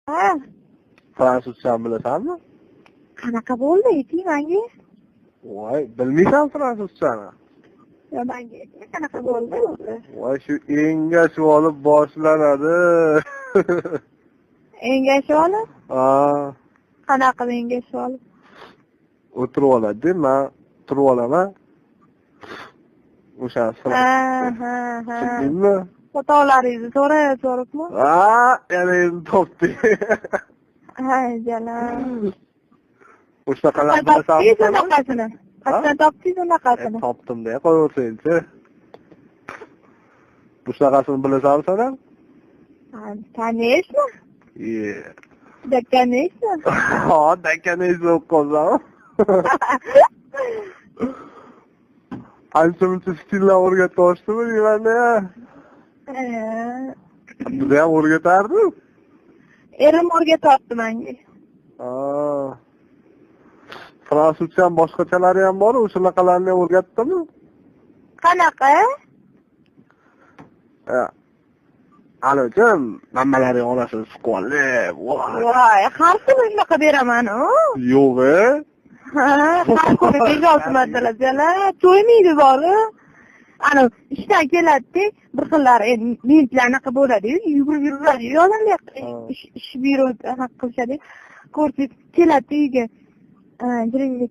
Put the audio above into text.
Ha, fransuzchani bilasanmi? qanaqa bo'ldi ayting menga? Voy, bilmaysan fransuzchani? Yo, menga ayting qanaqa bo'ldi o'zi? Voy, shu engashib olib boshlanadi. Engashib olib? Ha, Qanaqa engashib olib? o'tirib oladi, men turib olaman. O'sha Ha. Tushundingmi? Xatolaringizni so'rabmi? Ha, yana endi topding. Hay jalam. O'sha qanaqa bilasanmi? Qanaqasini? Qachon topdingiz unaqasini? Topdim-da, qo'yaversanchi. Bushaqasini bilasanmi sen ham? Конечно. Да, конечно. Ha, da конечно o'qib ancha-muncha stillar o'rgatib oshdimi deyman-da. Bizni ham o'rgatardi. Erim o'rgatyapti menga. Fransuzcha ham boshqachalari ham bor, o'shanaqalarni ham o'rgatdimi? Qanaqa? Alojim, mammalaring onasini suqolli. Voy, har kuni shunaqa beraman-ku. Yo'q-e? Ha, har kuni bejozmatdilar, jala. To'ymaydi bor-ku. Ana, ishdan keladi-da, bir xillar mentlarnaqa bo'ladi-yu, yugurib-yuradi-yu, odamlar ish byuroda haq qilishadi. Ko'rsangiz keladi uyga. Jiringga